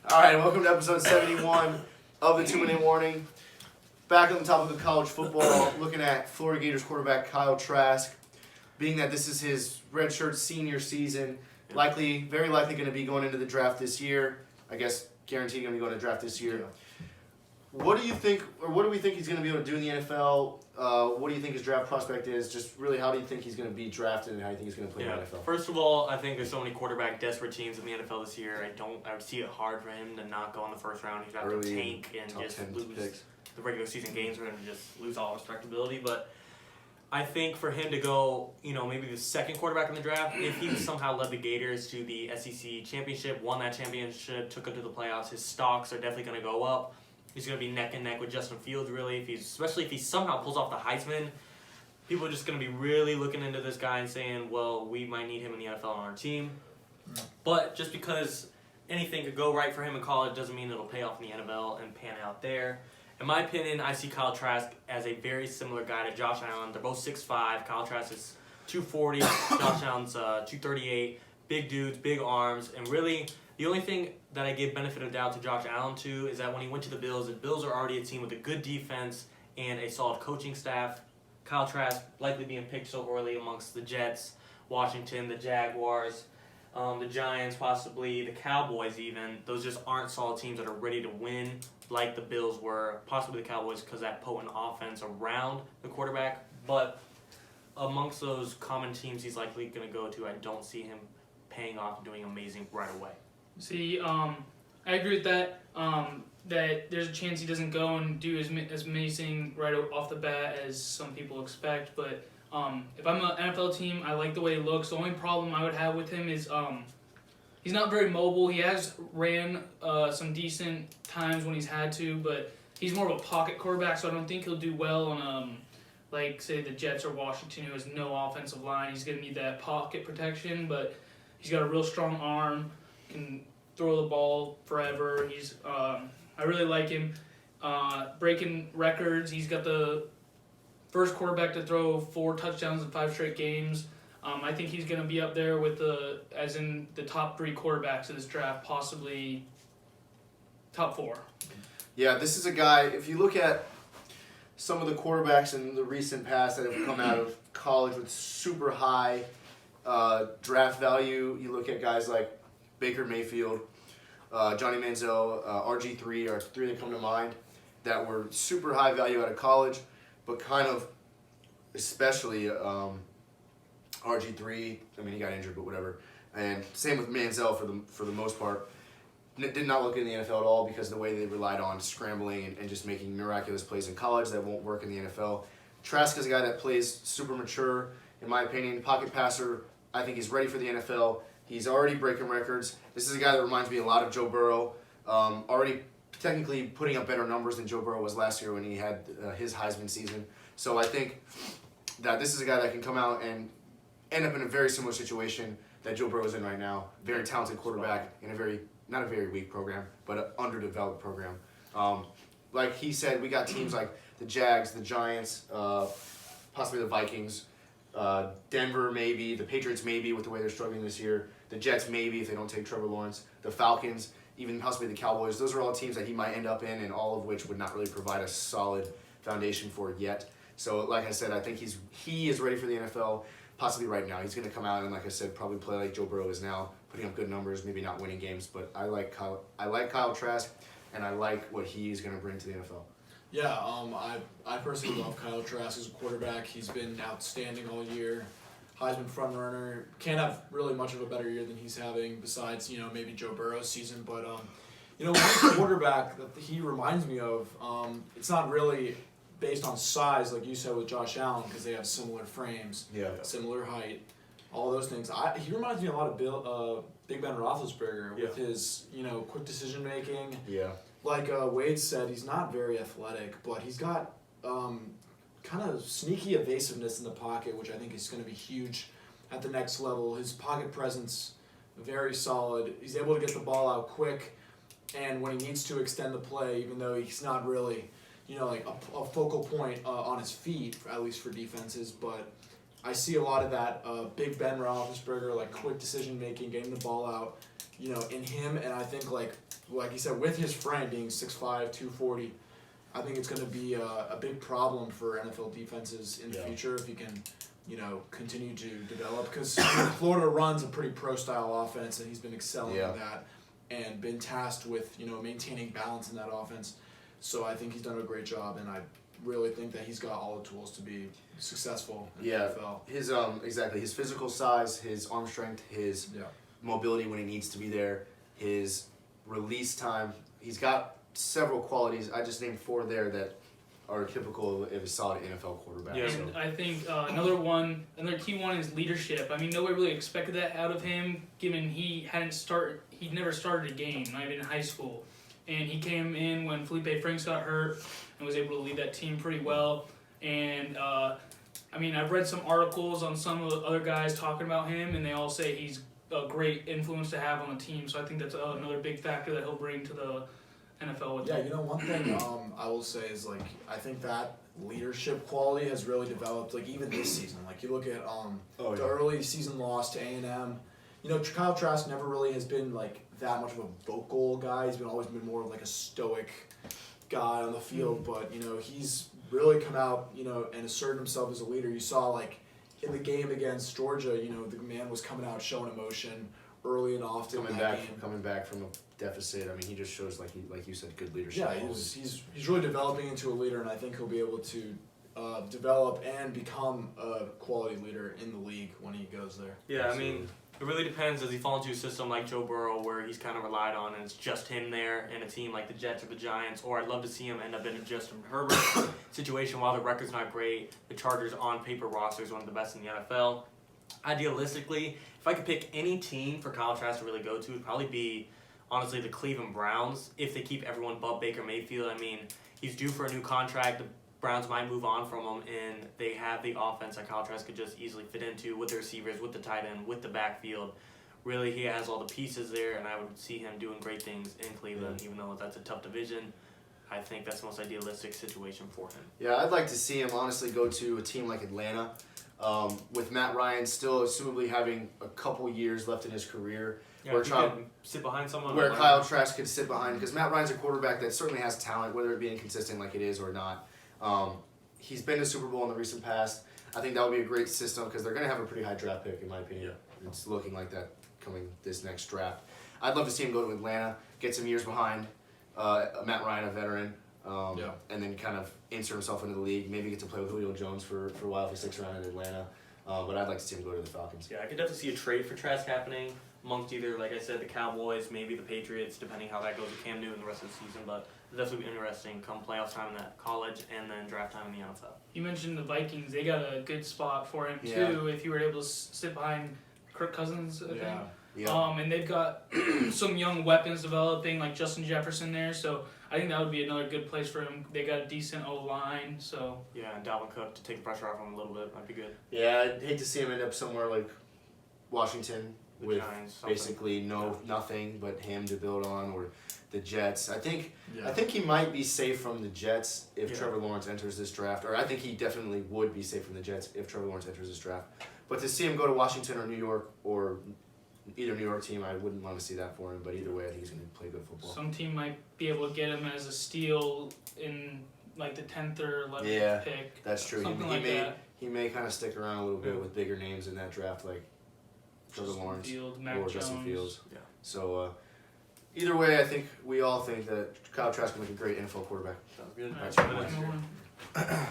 All right, welcome to episode 71 of the 2-Minute Warning. Back on the topic of college football, looking at Florida Gators quarterback Kyle Trask. Being that this is his redshirt senior season, very likely going to be going into the draft this year. I guess guaranteed going to be going to draft this year. What do you think, or what do we think he's going to be able to do in the NFL? What do you think his draft prospect is? Just really, how do you think he's going to be drafted, and how do you think he's going to play in the NFL? First of all, I think there's so many quarterback desperate teams in the NFL this year. I would see it hard for him to not go in the first round. He's got to tank and just lose the regular season games. We're going to just lose all respectability. But I think for him to go, maybe the second quarterback in the draft, if he somehow led the Gators to the SEC championship, won that championship, took them to the playoffs, his stocks are definitely going to go up. He's going to be neck and neck with Justin Fields, really. Especially if he somehow pulls off the Heisman, people are just going to be really looking into this guy and saying, well, we might need him in the NFL on our team. But just because anything could go right for him in college doesn't mean it'll pay off in the NFL and pan out there. In my opinion, I see Kyle Trask as a very similar guy to Josh Allen. They're both 6'5". Kyle Trask is 240. Josh Allen's 238. Big dudes, big arms, and really the only thing that I give benefit of doubt to Josh Allen too is that when he went to the Bills are already a team with a good defense and a solid coaching staff. Kyle Trask likely being picked so early amongst the Jets, Washington, the Jaguars, the Giants, possibly the Cowboys even. Those just aren't solid teams that are ready to win like the Bills were, possibly the Cowboys because that potent offense around the quarterback. But amongst those common teams he's likely going to go to, I don't see him paying off and doing amazing right away. See, I agree with that. That there's a chance he doesn't go and do as amazing right off the bat as some people expect. But if I'm an NFL team, I like the way he looks. The only problem I would have with him is he's not very mobile. He has ran some decent times when he's had to, but he's more of a pocket quarterback, so I don't think he'll do well on like say the Jets or Washington, who has no offensive line. He's gonna need that pocket protection, but he's got a real strong arm. Can throw the ball forever. He's I really like him. Breaking records. He's got the first quarterback to throw 4 touchdowns in 5 straight games. I think he's going to be up there with the top 3 quarterbacks of this draft, possibly top 4. Yeah, this is a guy, if you look at some of the quarterbacks in the recent past that have come out of college with super high draft value, you look at guys like Baker Mayfield, Johnny Manziel, RG3 are 3 that come to mind that were super high value out of college, but kind of, especially RG3, I mean, he got injured, but whatever. And same with Manziel for the most part. Did not look in the NFL at all because of the way they relied on scrambling and just making miraculous plays in college that won't work in the NFL. Trask is a guy that plays super mature, in my opinion, pocket passer. I think he's ready for the NFL. He's already breaking records. This is a guy that reminds me a lot of Joe Burrow. Already technically putting up better numbers than Joe Burrow was last year when he had his Heisman season. So I think that this is a guy that can come out and end up in a very similar situation that Joe Burrow is in right now. Very talented quarterback in not a very weak program, but an underdeveloped program. Like he said, we got teams like the Jags, the Giants, possibly the Vikings, Denver maybe, the Patriots maybe with the way they're struggling this year, the Jets maybe if they don't take Trevor Lawrence, the Falcons, even possibly the Cowboys. Those are all teams that he might end up in, and all of which would not really provide a solid foundation for it yet. So like I said, I think he is ready for the NFL, possibly right now. He's going to come out and, like I said, probably play like Joe Burrow is now, putting up good numbers, maybe not winning games, but I like Kyle Trask, and I like what he's going to bring to the NFL. Yeah, I personally love Kyle Trask as a quarterback. He's been outstanding all year. Heismann frontrunner. Can't have really much of a better year than he's having besides, maybe Joe Burrow's season. But, one quarterback that he reminds me of, it's not really based on size like you said with Josh Allen because they have similar frames, similar height, all those things. He reminds me a lot of Big Ben Roethlisberger with his, quick decision making. Yeah. Like Wade said, he's not very athletic, but he's got kind of sneaky evasiveness in the pocket, which I think is going to be huge at the next level. His pocket presence, very solid. He's able to get the ball out quick, and when he needs to extend the play, even though he's not really, like a focal point on his feet, at least for defenses, but I see a lot of that Big Ben Roethlisberger, like quick decision making, getting the ball out, in him, and I think like you said, with his frame being 6'5", 240, I think it's going to be a big problem for NFL defenses in the future if he can, continue to develop. Because Florida runs a pretty pro-style offense, and he's been excelling in that and been tasked with, maintaining balance in that offense. So I think he's done a great job, and I really think that he's got all the tools to be successful in the NFL. His exactly his physical size, his arm strength, his mobility when he needs to be there, his release time. He's got several qualities. I just named 4 there that are typical of a solid NFL quarterback. Yeah, and I think another key one is leadership. I mean, nobody really expected that out of him, given he'd never started a game, not even in high school. And he came in when Felipe Franks got hurt and was able to lead that team pretty well. And I've read some articles on some of the other guys talking about him, and they all say he's a great influence to have on the team. So I think that's another big factor that he'll bring to the NFL with him. One thing I will say is I think that leadership quality has really developed even this season. You look at the early season loss to A&M. Kyle Trask never really has been that much of a vocal guy. He's always been more of a stoic guy on the field, but he's really come out and asserted himself as a leader. You saw in the game against Georgia, the man was coming out showing emotion early and often. Coming back from a deficit. I mean, he just shows like you said, good leadership. Yeah, he's really developing into a leader, and I think he'll be able to develop and become a quality leader in the league when he goes there. Yeah, absolutely. I mean, it really depends. Does he fall into a system like Joe Burrow where he's kind of relied on and it's just him there in a team like the Jets or the Giants? Or I'd love to see him end up in a Justin Herbert situation. While the record's not great, the Chargers on paper roster is one of the best in the NFL. Idealistically, if I could pick any team for Kyle Trask to really go to, it'd probably be, honestly, the Cleveland Browns if they keep everyone but Baker Mayfield. I mean, he's due for a new contract. The Browns might move on from him, and they have the offense that Kyle Trask could just easily fit into with the receivers, with the tight end, with the backfield. Really, he has all the pieces there, and I would see him doing great things in Cleveland, even though that's a tough division. I think that's the most idealistic situation for him. Yeah, I'd like to see him honestly go to a team like Atlanta, with Matt Ryan still assumably having a couple years left in his career. Yeah, where sit behind someone. Where Kyle Trask could sit behind, because Matt Ryan's a quarterback that certainly has talent, whether it be inconsistent like it is or not. He's been to Super Bowl in the recent past. I think that would be a great system because they're going to have a pretty high draft pick, in my opinion. It's looking like that coming this next draft. I'd love to see him go to Atlanta, get some years behind Matt Ryan, a veteran, and then kind of insert himself into the league. Maybe get to play with Julio Jones for a while if he sticks around in Atlanta. But I'd like to see him go to the Falcons. Yeah, I could definitely see a trade for Trask happening amongst either, like I said, the Cowboys, maybe the Patriots, depending how that goes with Cam Newton the rest of the season. But it'll definitely be interesting come playoff time in that college and then draft time in the NFL. You mentioned the Vikings. They got a good spot for him, too, if you were able to sit behind Kirk Cousins, I think. Yeah. And they've got some young weapons developing, like Justin Jefferson there. So I think that would be another good place for him. They got a decent O-line, so... Yeah, and Dalvin Cook to take the pressure off him a little bit might be good. Yeah, I'd hate to see him end up somewhere like Washington with Giants, basically nothing but him to build on, or the Jets. I think he might be safe from the Jets if Trevor Lawrence enters this draft, or I think he definitely would be safe from the Jets if Trevor Lawrence enters this draft. But to see him go to Washington or New York or either New York team, I wouldn't want to see that for him. But either way, I think he's going to play good football. Some team might be able to get him as a steal in like the 10th or 11th pick. That's true. He may kind of stick around a little bit with bigger names in that draft, like Trevor Lawrence or Justin Fields. Yeah. So either way, I think we all think that Kyle Trask will make a great NFL quarterback. Sounds good. All right,